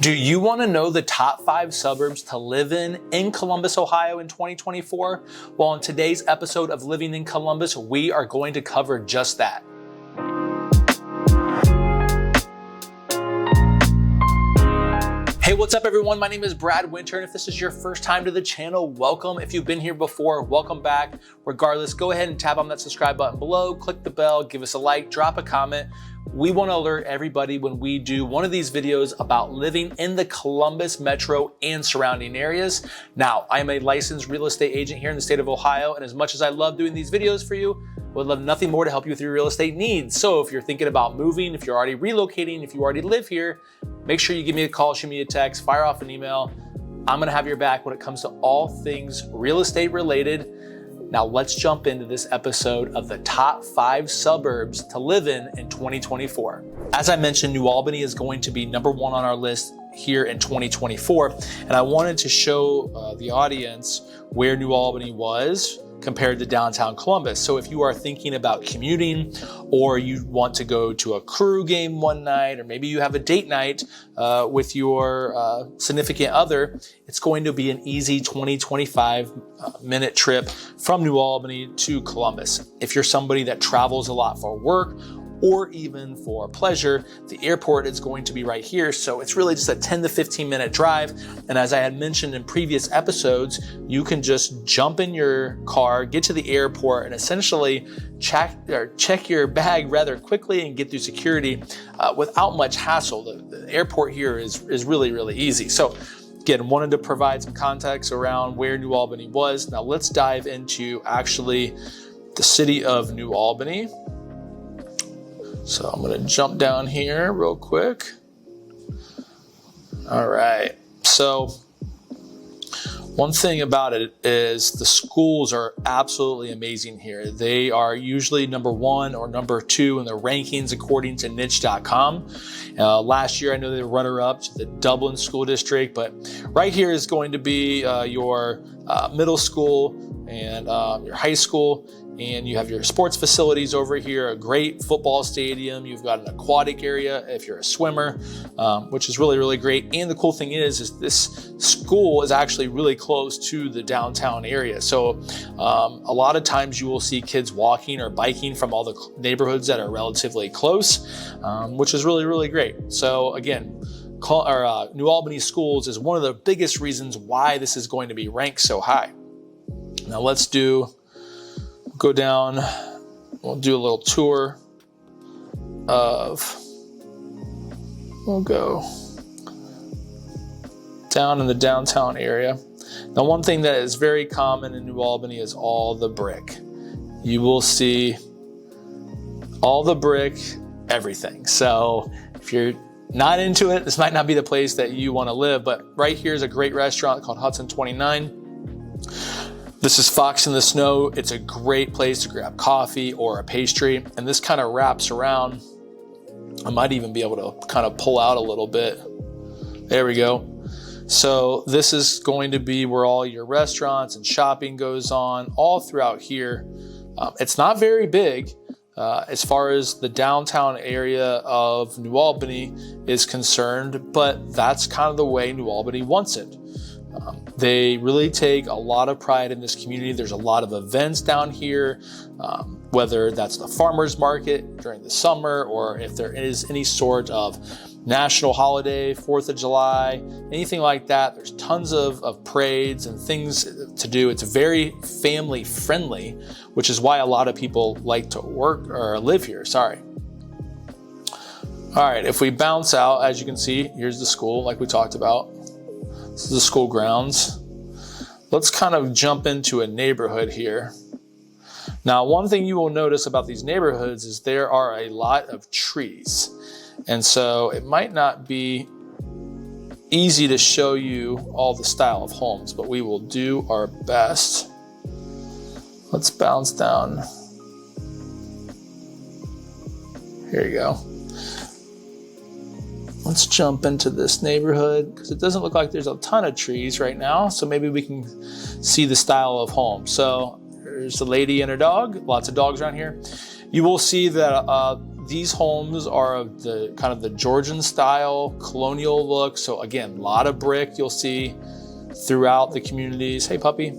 Do you want to know the top 5 suburbs to live in Columbus, Ohio in 2024? Well, in today's episode of Living in Columbus, we are going to cover just that. Hey, what's up everyone? My name is Brad Winter, and if this is your first time to the channel, welcome. If you've been here before, welcome back. Regardless, go ahead and tap on that subscribe button below, click the bell, give us a like, drop a comment. We want to alert everybody when we do one of these videos about living in the Columbus metro and surrounding areas. Now, I am a licensed real estate agent here in the state of Ohio, and as much as I love doing these videos for you, I would love nothing more to help you with your real estate needs. So if you're thinking about moving, if you're already relocating, if you already live here, make sure you give me a call, shoot me a text, fire off an email. I'm gonna have your back when it comes to all things real estate related. Now let's jump into this episode of the top 5 suburbs to live in 2024. As I mentioned, New Albany is going to be number 1 on our list here in 2024. And I wanted to show the audience where New Albany was compared to downtown Columbus. So if you are thinking about commuting, or you want to go to a crew game one night, or maybe you have a date night with your significant other, it's going to be an easy 20-25 minute trip from New Albany to Columbus. If you're somebody that travels a lot for work, or even for pleasure, the airport is going to be right here. So it's really just a 10 to 15 minute drive. And as I had mentioned in previous episodes, you can just jump in your car, get to the airport, and essentially check your bag rather quickly and get through security without much hassle. The airport here is really, really easy. So again, wanted to provide some context around where New Albany was. Now let's dive into actually the city of New Albany. So I'm going to jump down here real quick. All right. So one thing about it is the schools are absolutely amazing here. They are usually number 1 or number 2 in the rankings according to niche.com. Last year, I know they were runner-up to the Dublin School District, but right here is going to be your middle school and your high school. And you have your sports facilities over here, a great football stadium. You've got an aquatic area if you're a swimmer, which is really, really great. And the cool thing is this school is actually really close to the downtown area. So a lot of times you will see kids walking or biking from all the neighborhoods that are relatively close, which is really, really great. So again, New Albany schools is one of the biggest reasons why this is going to be ranked so high. Now let's go down, we'll do a little tour we'll go down in the downtown area. Now, one thing that is very common in New Albany is all the brick. You will see all the brick, everything. So if you're not into it, this might not be the place that you want to live, but right here is a great restaurant called Hudson 29. This is Fox in the Snow. It's a great place to grab coffee or a pastry. And this kind of wraps around. I might even be able to kind of pull out a little bit. There we go. So this is going to be where all your restaurants and shopping goes on all throughout here. It's not very big as far as the downtown area of New Albany is concerned, but that's kind of the way New Albany wants it. They really take a lot of pride in this community. There's a lot of events down here, whether that's the farmers market during the summer, or if there is any sort of national holiday, 4th of July, anything like that. There's tons of parades and things to do. It's very family friendly, which is why a lot of people like to work or live here. Sorry. All right, if we bounce out, as you can see, here's the school like we talked about. This is the school grounds. Let's kind of jump into a neighborhood here. Now, one thing you will notice about these neighborhoods is there are a lot of trees. And so it might not be easy to show you all the style of homes, but we will do our best. Let's bounce down. Here you go. Let's jump into this neighborhood because it doesn't look like there's a ton of trees right now. So maybe we can see the style of home. So there's a lady and her dog, lots of dogs around here. You will see that these homes are of the kind of the Georgian style colonial look. So again, a lot of brick you'll see throughout the communities. Hey puppy.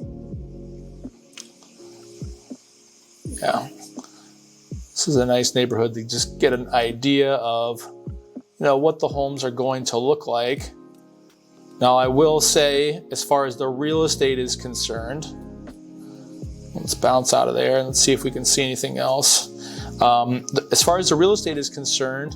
Yeah, this is a nice neighborhood to just get an idea of, what the homes are going to look like. Now I will say, as far as the real estate is concerned, let's bounce out of there and let's see if we can see anything else. As far as the real estate is concerned,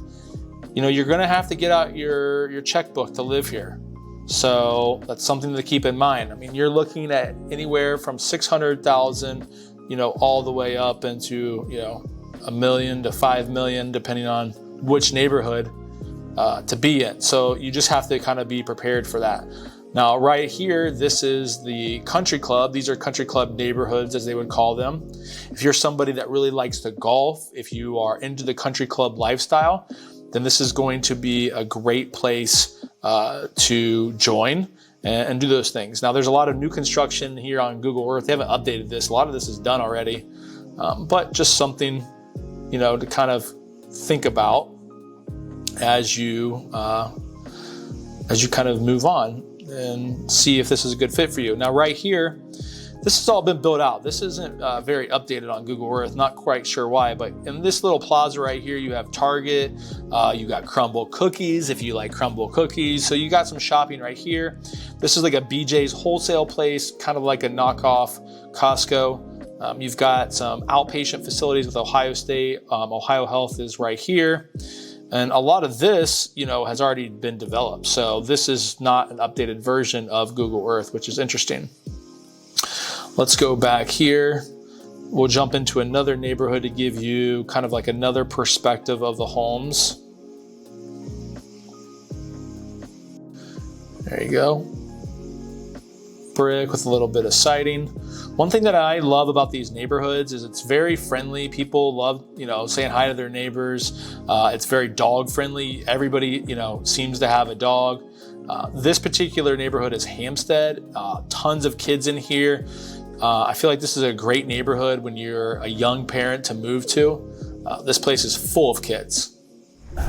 you're going to have to get out your checkbook to live here. So that's something to keep in mind. I mean, you're looking at anywhere from 600,000, all the way up into, $1 million to 5 million, depending on which neighborhood to be in. So you just have to kind of be prepared for that. Now, right here, this is the country club. These are country club neighborhoods, as they would call them. If you're somebody that really likes to golf, if you are into the country club lifestyle, then this is going to be a great place to join and do those things. Now, there's a lot of new construction here on Google Earth. They haven't updated this. A lot of this is done already, but just something, to kind of think about as you kind of move on and see if this is a good fit for you. Now, right here, this has all been built out. This isn't very updated on Google Earth. Not quite sure why, but in this little plaza right here, you have Target, you got Crumble Cookies, if you like Crumble Cookies. So you got some shopping right here. This is like a BJ's wholesale place, kind of like a knockoff Costco. You've got some outpatient facilities with Ohio State. Ohio Health is right here. And a lot of this, has already been developed. So this is not an updated version of Google Earth, which is interesting. Let's go back here. We'll jump into another neighborhood to give you kind of like another perspective of the homes. There you go. Brick with a little bit of siding. One thing that I love about these neighborhoods is it's very friendly. People love, saying hi to their neighbors. It's very dog friendly. Everybody, seems to have a dog. This particular neighborhood is Hampstead. Tons of kids in here. I feel like this is a great neighborhood when you're a young parent to move to. This place is full of kids.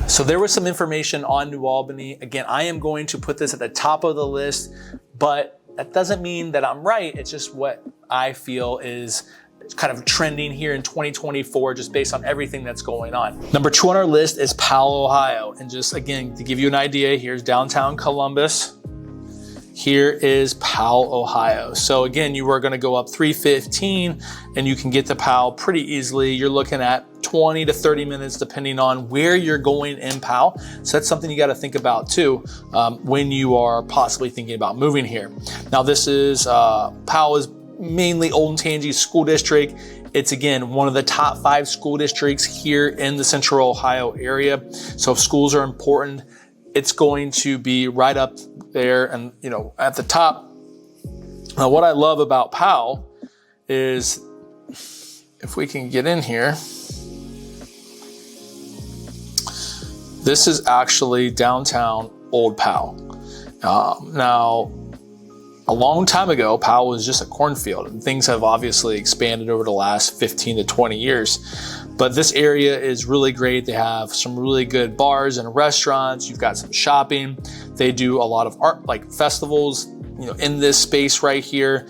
So there was some information on New Albany. Again, I am going to put this at the top of the list, but that doesn't mean that I'm right. It's just what I feel is kind of trending here in 2024, just based on everything that's going on. Number 2 on our list is Powell, Ohio. And just again, to give you an idea, here's downtown Columbus. Here is Powell, Ohio. So again, you are gonna go up 315 and you can get to Powell pretty easily. You're looking at 20 to 30 minutes, depending on where you're going in Powell. So that's something you gotta think about too, when you are possibly thinking about moving here. Now this is, Powell is mainly Olentangy School District. It's again, one of the top 5 school districts here in the Central Ohio area. So if schools are important, it's going to be right up there and, at the top. Now, what I love about Powell is, if we can get in here, this is actually downtown Old Powell. Now, a long time ago, Powell was just a cornfield, and things have obviously expanded over the last 15 to 20 years. But this area is really great. They have some really good bars and restaurants. You've got some shopping. They do a lot of art, like festivals, in this space right here.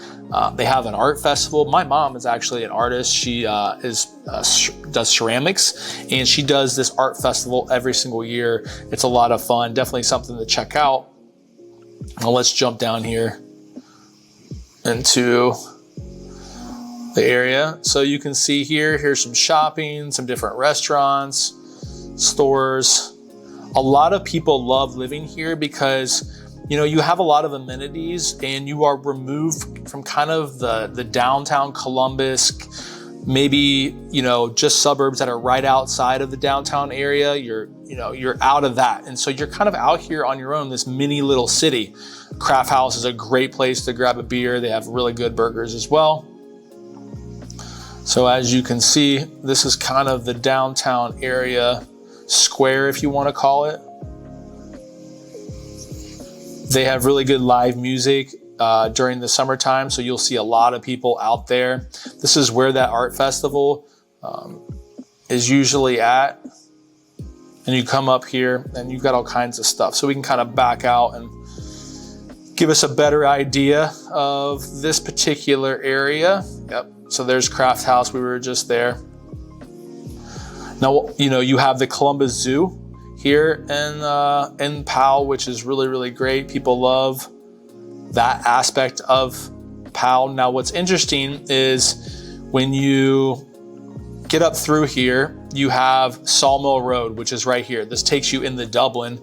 They have an art festival. My mom is actually an artist. She does ceramics, and she does this art festival every single year. It's a lot of fun. Definitely something to check out. Now let's jump down here into the area. So you can see here's some shopping, some different restaurants, stores. A lot of people love living here because, you have a lot of amenities and you are removed from kind of the downtown Columbus, maybe, just suburbs that are right outside of the downtown area. You're out of that. And so you're kind of out here on your own, this mini little city. Craft House is a great place to grab a beer. They have really good burgers as well. So as you can see, this is kind of the downtown area square, if you want to call it. They have really good live music during the summertime, so you'll see a lot of people out there. This is where that art festival is usually at. and you come up here and you've got all kinds of stuff. So we can kind of back out and give us a better idea of this particular area. Yep, so there's Craft House, we were just there. Now, you know, you have the Columbus Zoo here in Powell, which is really, really great. People love that aspect of Powell. Now, what's interesting is when you get up through here, you have Sawmill Road, which is right here. This takes you into Dublin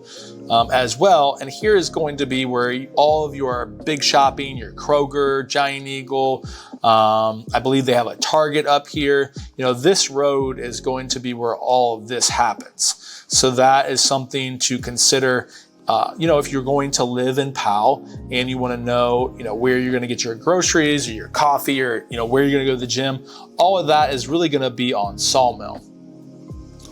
as well. And here is going to be where all of your big shopping, your Kroger, Giant Eagle, I believe they have a Target up here. You know, this road is going to be where all of this happens. So that is something to consider. You know, if you're going to live in Powell and you want to know, you know, where you're going to get your groceries or your coffee, or, you know, where you're going to go to the gym, all of that is really going to be on Sawmill.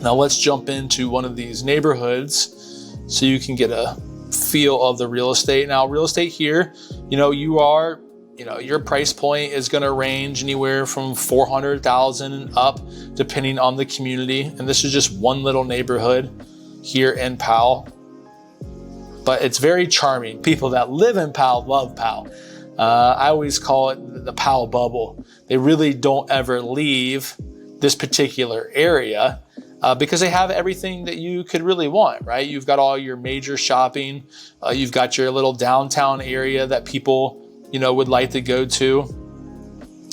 Now let's jump into one of these neighborhoods so you can get a feel of the real estate. Now, real estate here, you know, your price point is going to range anywhere from $400,000 and up, depending on the community. And this is just one little neighborhood here in Powell. But it's very charming. People that live in Powell love Powell. I always call it the Powell bubble. They really don't ever leave this particular area because they have everything that you could really want, right? You've got all your major shopping. You've got your little downtown area that people, you know, would like to go to,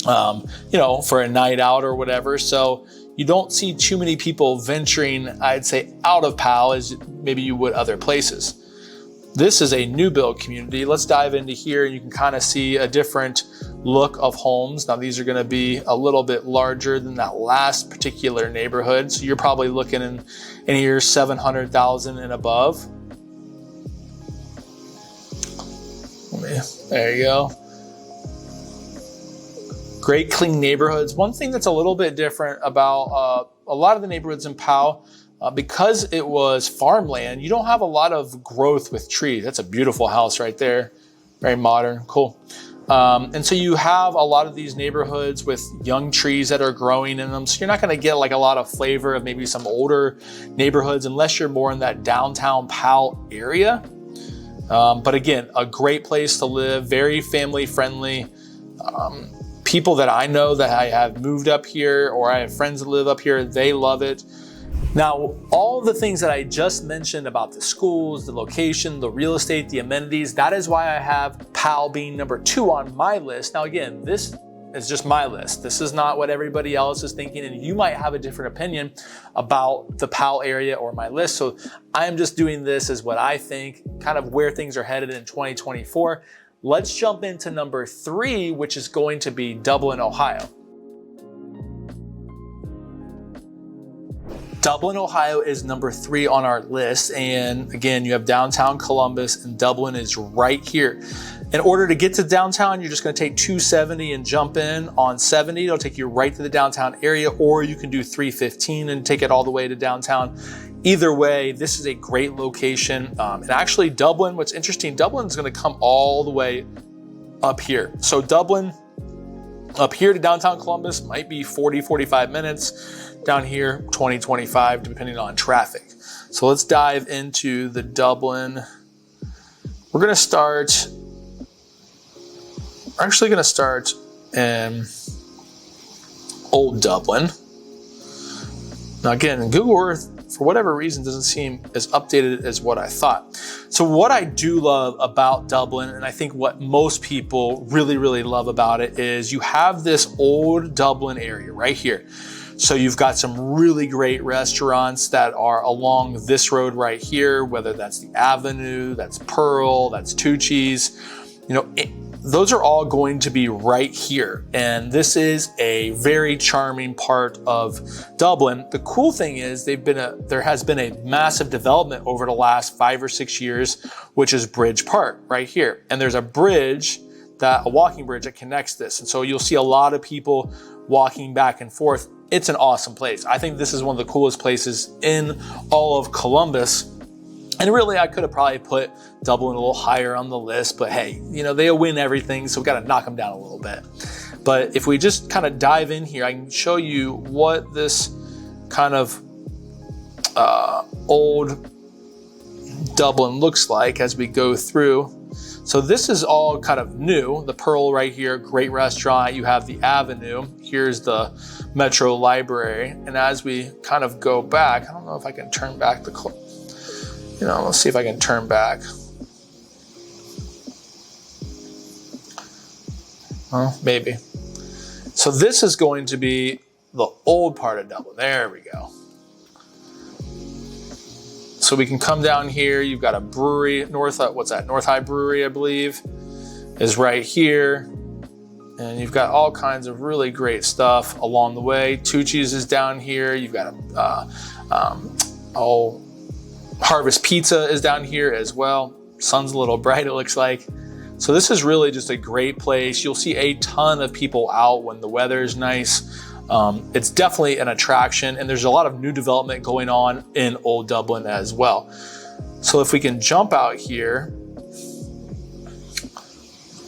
you know, for a night out or whatever. So you don't see too many people venturing, I'd say, out of Powell as maybe you would other places. This is a new build community. Let's dive into here and you can kind of see a different look of homes. Now these are going to be a little bit larger than that last particular neighborhood. So you're probably looking in here 700,000 and above. There you go. Great clean neighborhoods. One thing that's a little bit different about a lot of the neighborhoods in Powell, because it was farmland, you don't have a lot of growth with trees. That's a beautiful house right there. Very modern, cool. And so you have a lot of these neighborhoods with young trees that are growing in them. So you're not gonna get like a lot of flavor of maybe some older neighborhoods unless you're more in that downtown Powell area. But again, a great place to live, very family friendly. People that I know that I have moved up here, or I have friends that live up here, they love it. Now, all the things that I just mentioned about the schools, the location, the real estate, the amenities, that is why I have Powell being number 2 on my list. Now, again, this is just my list. This is not what everybody else is thinking, and you might have a different opinion about the Powell area or my list. So I am just doing this as what I think, kind of where things are headed in 2024. Let's jump into number 3, which is going to be Dublin, Ohio. Dublin, Ohio is number 3 on our list. And again, you have downtown Columbus and Dublin is right here. In order to get to downtown, you're just gonna take 270 and jump in on 70. It'll take you right to the downtown area, or you can do 315 and take it all the way to downtown. Either way, this is a great location. And actually Dublin, what's interesting, Dublin's gonna come all the way up here. So Dublin, up here to downtown Columbus might be 40, 45 minutes. Down here, 20, 25, depending on traffic. So let's dive into the Dublin. We're actually gonna start in Old Dublin. Now again, Google Earth, for whatever reason, doesn't seem as updated as what I thought. So what I do love about Dublin, and I think what most people really, really love about it, is you have this Old Dublin area right here. So you've got some really great restaurants that are along this road right here, whether that's the Avenue, that's Pearl, that's Tucci's, you know, those are all going to be right here. And this is a very charming part of Dublin. The cool thing is there has been a massive development over the last 5 or 6 years, which is Bridge Park right here. And there's a walking bridge that connects this. And so you'll see a lot of people walking back and forth. It's an awesome place. I think this is one of the coolest places in all of Columbus. And really, I could have probably put Dublin a little higher on the list, but hey, you know, they'll win everything, so we got to knock them down a little bit. But if we just kind of dive in here, I can show you what this kind of old Dublin looks like as we go through. So this is all kind of new. The Pearl right here, great restaurant. You have the Avenue. Here's the Metro Library. And as we kind of go back, I don't know if I can turn back the, let's see if I can turn back. Well, maybe. So this is going to be the old part of Dublin. There we go. So we can come down here. You've got a brewery, North High Brewery, I believe, is right here. And you've got all kinds of really great stuff along the way. Tucci's is down here. You've got Harvest Pizza is down here as well. Sun's a little bright, it looks like. So this is really just a great place. You'll see a ton of people out when the weather is nice. It's definitely an attraction, and there's a lot of new development going on in Old Dublin as well. So if we can jump out here,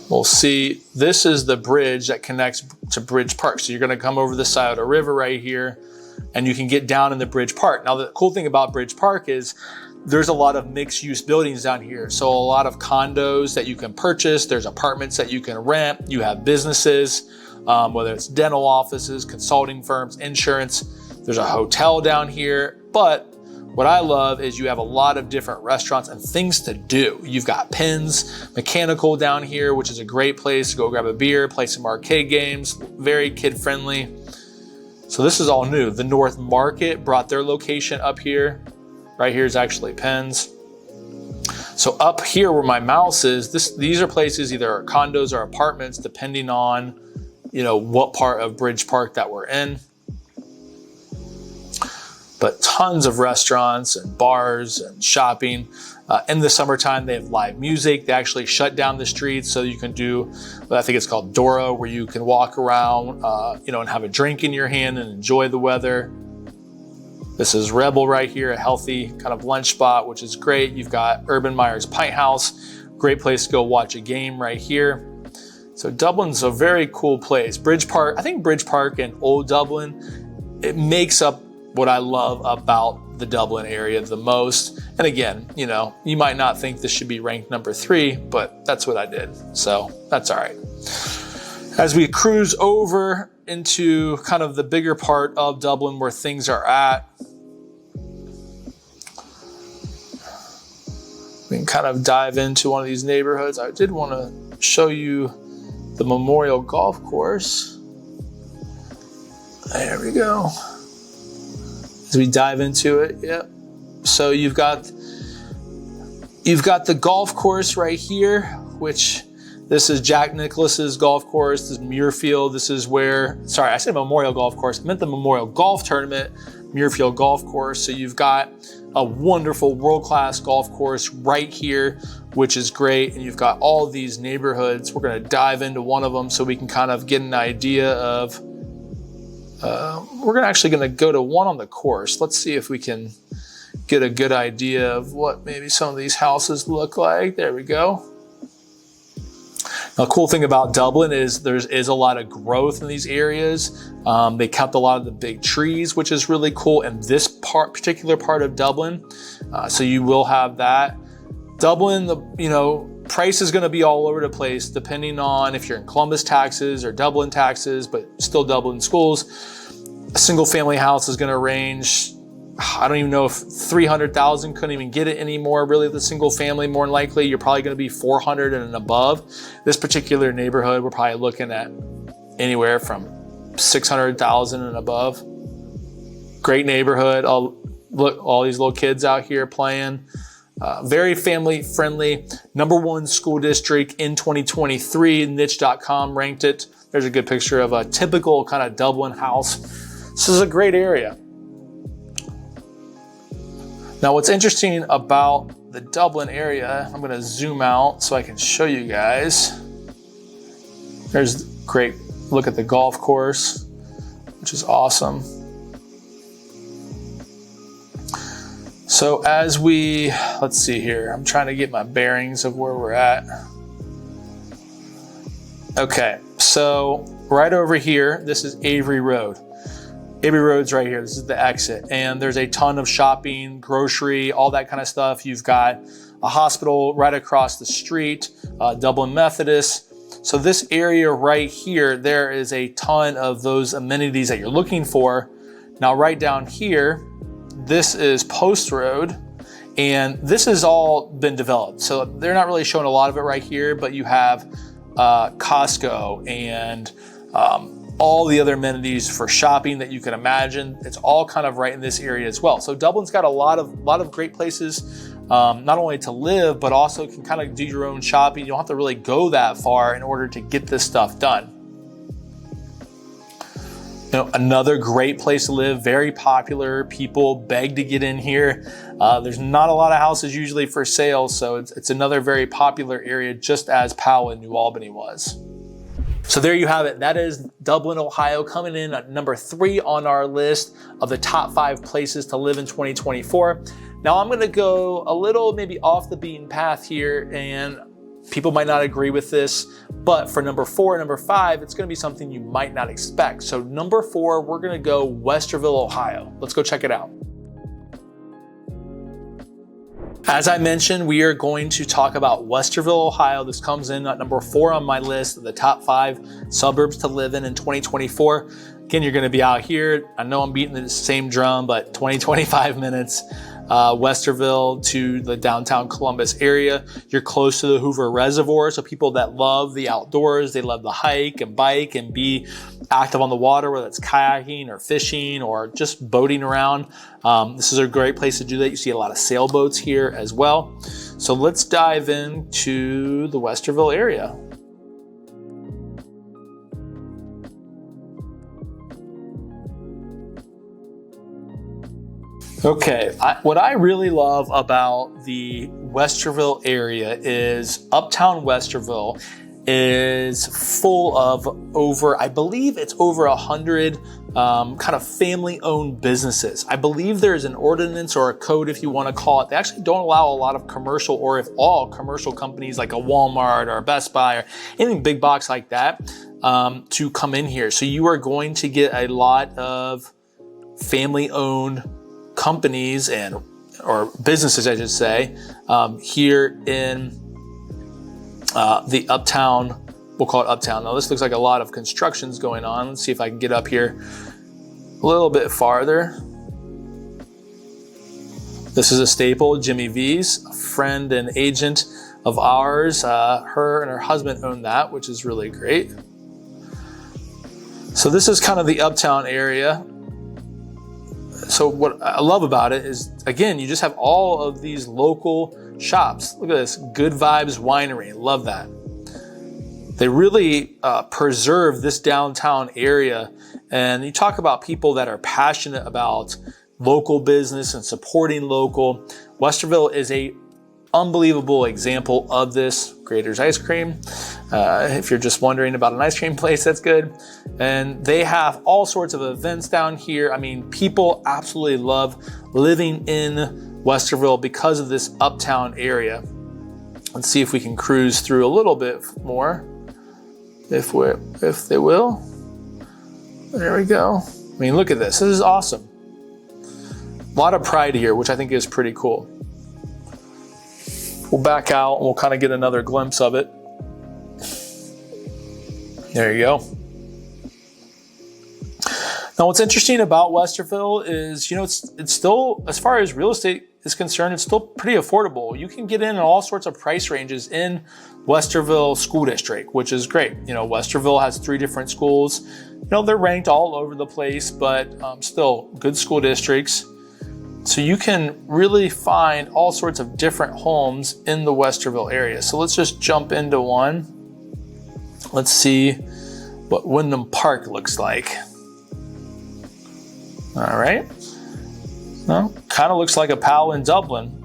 we'll see this is the bridge that connects to Bridge Park. So you're gonna come over the Scioto River right here, and you can get down in the Bridge Park. Now the cool thing about Bridge Park is there's a lot of mixed use buildings down here. So a lot of condos that you can purchase, there's apartments that you can rent, you have businesses, whether it's dental offices, consulting firms, insurance. There's a hotel down here. But what I love is you have a lot of different restaurants and things to do. You've got Pins Mechanical down here, which is a great place to go grab a beer, play some arcade games, very kid friendly. So this is all new. The North Market brought their location up here. Right here is actually Pins. So up here where my mouse is, these are places either condos or apartments, depending on what part of Bridge Park that we're in. But tons of restaurants and bars and shopping. In the summertime, they have live music. They actually shut down the streets so you can do, I think it's called Dora, where you can walk around, and have a drink in your hand and enjoy the weather. This is Rebel right here, a healthy kind of lunch spot, which is great. You've got Urban Meyer's Pint House, great place to go watch a game right here. So Dublin's a very cool place. Bridge Park, I think Bridge Park and Old Dublin, it makes up what I love about the Dublin area the most. And again, you might not think this should be ranked number 3, but that's what I did. So that's all right. As we cruise over into kind of the bigger part of Dublin where things are at, we can kind of dive into one of these neighborhoods. I did want to show you the Memorial Golf Course. There we go. As we dive into it, yep. So you've got the golf course right here, which this is Jack Nicklaus's golf course. This is Muirfield. This is where, sorry, I said Memorial Golf Course. I meant the Memorial Golf Tournament, Muirfield Golf Course. So you've got a wonderful world-class golf course right here, which is great. And you've got all these neighborhoods. We're gonna dive into one of them so we can kind of get an idea of, we're actually gonna go to one on the course. Let's see if we can get a good idea of what maybe some of these houses look like. There we go. Now, the cool thing about Dublin is there is a lot of growth in these areas. They kept a lot of the big trees, which is really cool in this particular part of Dublin. So you will have that. Dublin, price is going to be all over the place depending on if you're in Columbus taxes or Dublin taxes, but still Dublin schools. A single family house is going to range, I don't even know if 300,000, couldn't even get it anymore. Really, the single family, more than likely, you're probably going to be 400 and above. This particular neighborhood, we're probably looking at anywhere from 600,000 and above. Great neighborhood. All these little kids out here playing. Very family friendly. #1 school district in 2023. Niche.com ranked it. There's a good picture of a typical kind of Dublin house. This is a great area. Now, what's interesting about the Dublin area, I'm gonna zoom out so I can show you guys. There's a great look at the golf course, which is awesome. So as let's see here, I'm trying to get my bearings of where we're at. Okay, so right over here, this is Avery Road. Abbey Road's right here. This is the exit. And there's a ton of shopping, grocery, all that kind of stuff. You've got a hospital right across the street, Dublin Methodist. So this area right here, there is a ton of those amenities that you're looking for. Now, right down here, this is Post Road, and this has all been developed. So they're not really showing a lot of it right here, but you have Costco and all the other amenities for shopping that you can imagine. It's all kind of right in this area as well. So Dublin's got a lot of great places, not only to live, but also can kind of do your own shopping. You don't have to really go that far in order to get this stuff done. You know, another great place to live, very popular. People beg to get in here. There's not a lot of houses usually for sale, so it's another very popular area, just as Powell and New Albany was. So there you have it. That is Dublin, Ohio, coming in at number 3 on our list of the top 5 places to live in 2024. Now I'm gonna go a little maybe off the beaten path here, and people might not agree with this, but for number 4 and number 5, it's gonna be something you might not expect. So number 4, we're gonna go Westerville, Ohio. Let's go check it out. As I mentioned, we are going to talk about Westerville, Ohio. This comes in at number 4 on my list of the top 5 suburbs to live in 2024. Again, you're gonna be out here. I know I'm beating the same drum, but 25 minutes, Westerville to the downtown Columbus area. You're close to the Hoover Reservoir, so people that love the outdoors, they love to hike and bike and be active on the water, whether it's kayaking or fishing or just boating around. This is a great place to do that. You see a lot of sailboats here as well. So let's dive into the Westerville area. Okay, what I really love about the Westerville area is Uptown Westerville is full of I believe it's over 100 kind of family-owned businesses. I believe there's an ordinance or a code, if you want to call it. They actually don't allow a lot of commercial, or if all commercial companies like a Walmart or a Best Buy or anything big box like that to come in here. So you are going to get a lot of family-owned companies or businesses, I should say, here in the Uptown. We'll call it Uptown. Now this looks like a lot of construction's going on. Let's see if I can get up here a little bit farther. This is a staple, Jimmy V's, a friend and agent of ours. Her and her husband own that, which is really great. So this is kind of the Uptown area. So what I love about it is, again, you just have all of these local shops. Look at this, Good Vibes Winery, love that. They really preserve this downtown area. And you talk about people that are passionate about local business and supporting local. Westerville is a unbelievable example of this. Grater's Ice Cream. If you're just wondering about an ice cream place, that's good. And they have all sorts of events down here. I mean, people absolutely love living in Westerville because of this Uptown area. Let's see if we can cruise through a little bit more, if they will. There we go. I mean, look at this. This is awesome. A lot of pride here, which I think is pretty cool. We'll back out and we'll kind of get another glimpse of it. There you go. Now, what's interesting about Westerville is, you know, it's still, as far as real estate is concerned, it's still pretty affordable. You can get in all sorts of price ranges in Westerville School District, which is great. You know, Westerville has 3 different schools. You know, they're ranked all over the place, but still good school districts. So you can really find all sorts of different homes in the Westerville area. So let's just jump into one. Let's see what Wyndham Park looks like. All right. Well, kind of looks like a Powell in Dublin,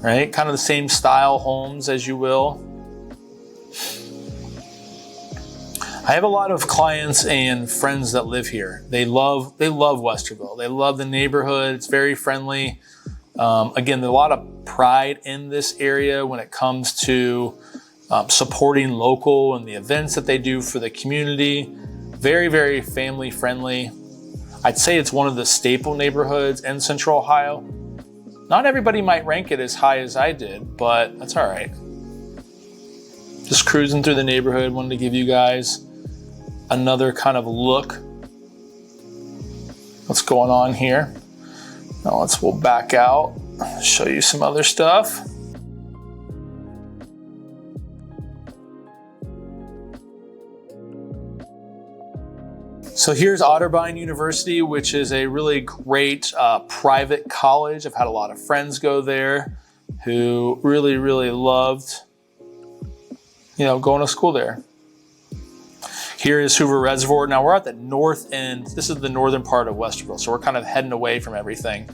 right? Kind of the same style homes, as you will. I have a lot of clients and friends that live here. They love Westerville. They love the neighborhood. It's very friendly. Again, there's a lot of pride in this area when it comes to supporting local and the events that they do for the community. Very, very family friendly. I'd say it's one of the staple neighborhoods in Central Ohio. Not everybody might rank it as high as I did, but that's all right. Just cruising through the neighborhood, wanted to give you guys another kind of look. What's going on here? Now we'll back out, show you some other stuff. So here's Otterbein University, which is a really great private college. I've had a lot of friends go there who really, really loved, going to school there. Here is Hoover Reservoir. Now we're at the north end. This is the northern part of Westerville. So we're kind of heading away from everything.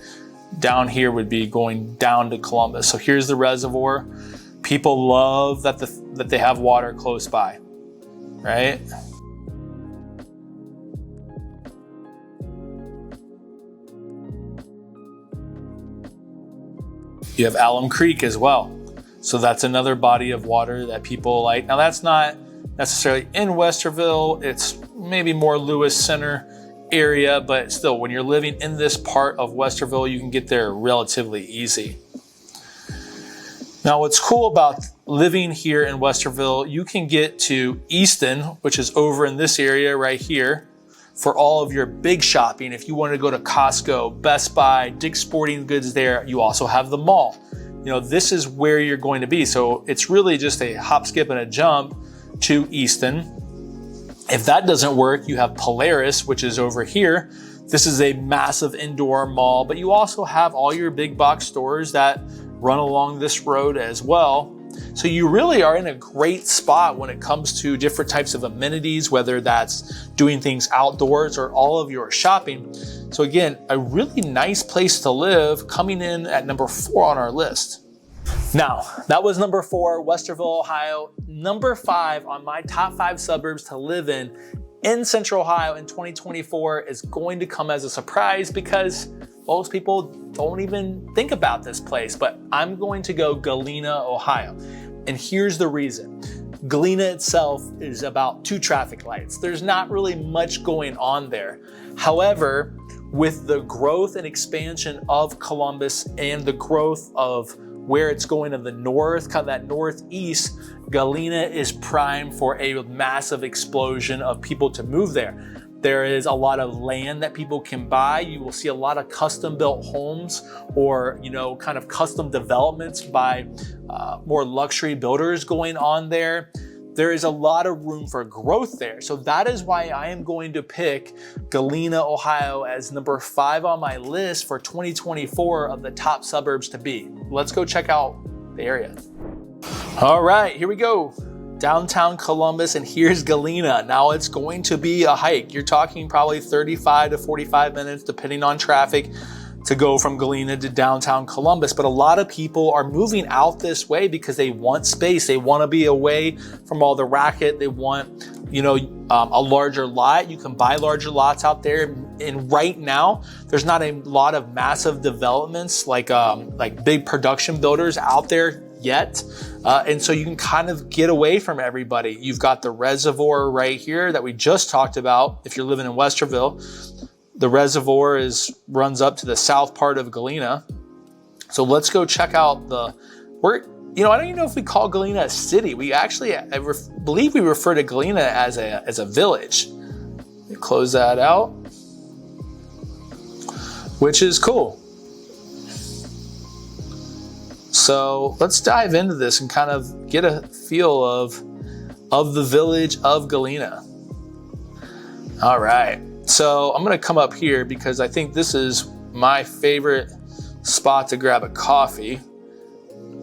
Down here would be going down to Columbus. So here's the reservoir. People love that they have water close by, right? You have Alum Creek as well. So that's another body of water that people like. Now that's not necessarily in Westerville. It's maybe more Lewis Center area, but still, when you're living in this part of Westerville, you can get there relatively easy. Now what's cool about living here in Westerville, you can get to Easton, which is over in this area right here, for all of your big shopping. If you want to go to Costco, Best Buy, Dick's Sporting Goods there, you also have the mall. This is where you're going to be. So it's really just a hop, skip, and a jump to Easton. If that doesn't work, you have Polaris, which is over here. This is a massive indoor mall, but you also have all your big box stores that run along this road as well. So you really are in a great spot when it comes to different types of amenities, whether that's doing things outdoors or all of your shopping. So again, a really nice place to live, coming in at number 4 on our list. Now, that was number 4, Westerville, Ohio. Number 5 on my top 5 suburbs to live in Central Ohio in 2024 is going to come as a surprise because most people don't even think about this place, but I'm going to go Galena, Ohio. And here's the reason. Galena itself is about 2 traffic lights. There's not really much going on there. However, with the growth and expansion of Columbus and the growth of where it's going to the north, kind of that northeast, Galena is primed for a massive explosion of people to move there. There is a lot of land that people can buy. You will see a lot of custom built homes or, kind of custom developments by more luxury builders going on there. There is a lot of room for growth there. So that is why I am going to pick Galena, Ohio as number 5 on my list for 2024 of the top suburbs to be. Let's go check out the area. All right, here we go. Downtown Columbus, and here's Galena. Now it's going to be a hike. You're talking probably 35 to 45 minutes, depending on traffic, to go from Galena to downtown Columbus. But a lot of people are moving out this way because they want space. They want to be away from all the racket. They want, a larger lot. You can buy larger lots out there. And right now, there's not a lot of massive developments like big production builders out there yet. And so you can kind of get away from everybody. You've got the reservoir right here that we just talked about. If you're living in Westerville, the reservoir runs up to the south part of Galena. So let's go check out I don't even know if we call Galena a city. We actually, believe we refer to Galena as a village. Let me close that out, which is cool. So let's dive into this and kind of get a feel of the village of Galena. All right, so I'm gonna come up here because I think this is my favorite spot to grab a coffee.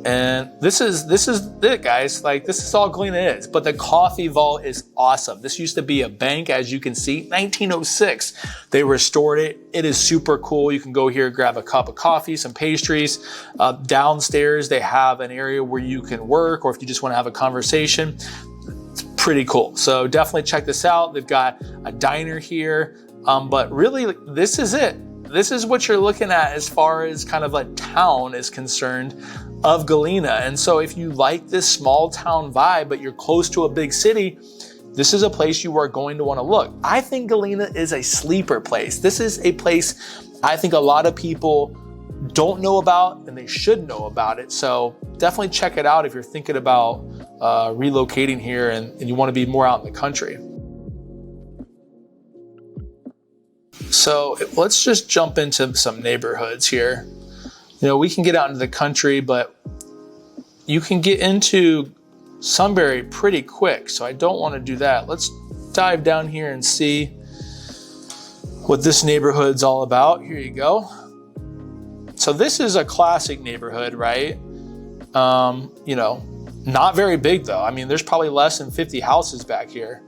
And this is it, guys. Like, this is all Galena is, but the coffee vault is awesome. This used to be a bank, as you can see, 1906. They restored it. It is super cool. You can go here, grab a cup of coffee, some pastries. Downstairs, they have an area where you can work, or if you just want to have a conversation, it's pretty cool. So definitely check this out. They've got a diner here, but really, this is it. This is what you're looking at as far as kind of a town is concerned of Galena. And so if you like this small town vibe, but you're close to a big city, this is a place you are going to want to look. I think Galena is a sleeper place. This is a place I think a lot of people don't know about, and they should know about it. So definitely check it out if you're thinking about relocating here and you want to be more out in the country. So let's just jump into some neighborhoods here. You know, we can get out into the country, but you can get into Sunbury pretty quick. So I don't want to do that. Let's dive down here and see what this neighborhood's all about. Here you go. So this is a classic neighborhood, right? You know, not very big though. I mean, there's probably less than 50 houses back here.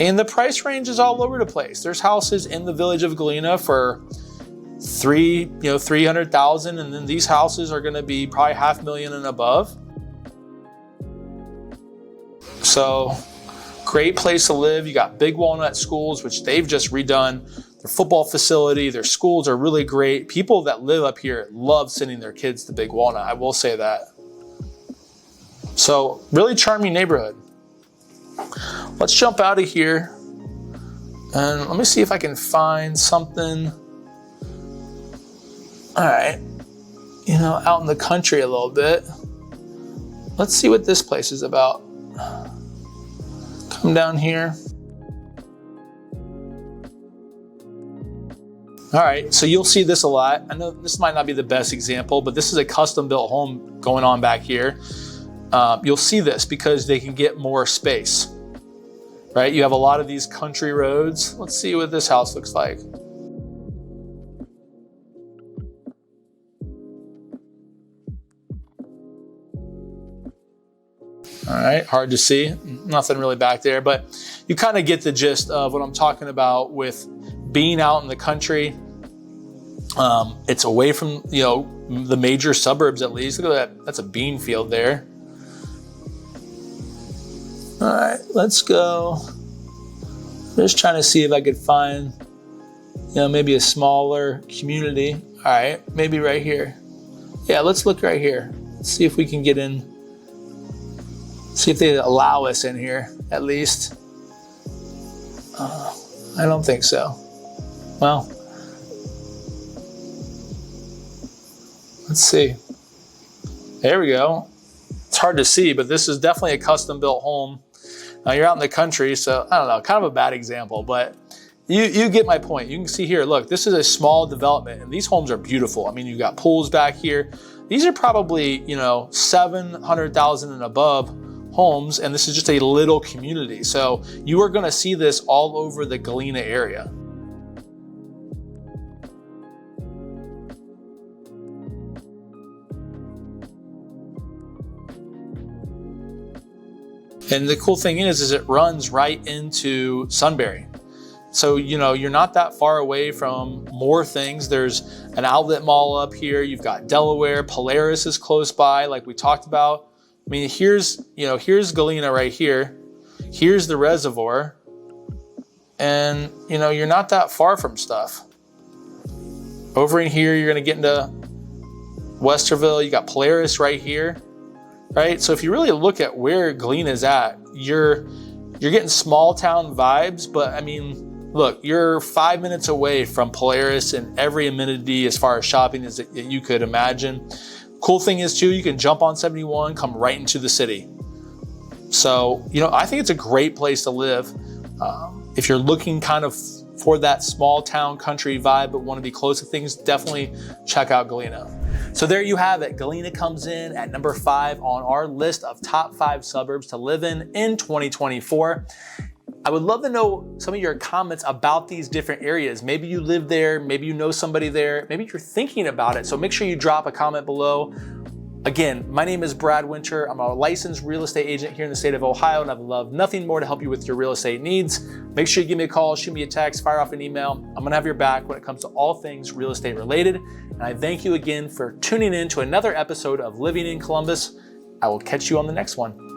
And the price range is all over the place. There's houses in the village of Galena for $300,000, and then these houses are gonna be probably $500,000 and above. So great place to live. You got Big Walnut schools, which they've just redone. Their football facility, their schools are really great. People that live up here love sending their kids to Big Walnut. I will say that. So really charming neighborhood. Let's jump out of here and let me see if I can find something. All right, you know, out in the country a little bit. Let's see what this place is about. Come down here. All right, so you'll see this a lot. I know this might not be the best example, but this is a custom built home going on back here. You'll see this because they can get more space, right? You have a lot of these country roads. Let's see what this house looks like. All right, hard to see, nothing really back there, but you kind of get the gist of what I'm talking about with being out in the country. It's away from, you know, the major suburbs at least. Look at that, that's a bean field there. All right, let's go. Just trying to see if I could find, you know, maybe a smaller community. All right, maybe right here. Yeah, let's look right here. Let's see if we can get in. See if they allow us in here, at least. I don't think so. Well, let's see. There we go. It's hard to see, but this is definitely a custom built home. Now you're out in the country, so I don't know, kind of a bad example, but you get my point. You can see here, look, this is a small development and these homes are beautiful. I mean, you've got pools back here. These are probably, you know, 700,000 and above homes, and this is just a little community. So you are gonna see this all over the Galena area. And the cool thing is it runs right into Sunbury. So, you know, you're not that far away from more things. There's an outlet mall up here. You've got Delaware. Polaris is close by, like we talked about. I mean, here's Galena right here. Here's the reservoir. And, you know, you're not that far from stuff. Over in here, you're going to get into Westerville. You got Polaris right here. Right? So if you really look at where Galena is at, you're getting small town vibes, but I mean, look, you're 5 minutes away from Polaris and every amenity as far as shopping as that you could imagine. Cool thing is too, you can jump on 71, come right into the city. So, you know, I think it's a great place to live. If you're looking kind of for that small town country vibe, but want to be close to things, definitely check out Galena. So there you have it. Galena comes in at number 5 on our list of top 5 suburbs to live in 2024. I would love to know some of your comments about these different areas. Maybe you live there, maybe you know somebody there, maybe you're thinking about it. So make sure you drop a comment below. Again, my name is Brad Winter. I'm a licensed real estate agent here in the state of Ohio, and I would love nothing more to help you with your real estate needs. Make sure you give me a call, shoot me a text, fire off an email. I'm gonna have your back when it comes to all things real estate related. And I thank you again for tuning in to another episode of Living in Columbus. I will catch you on the next one.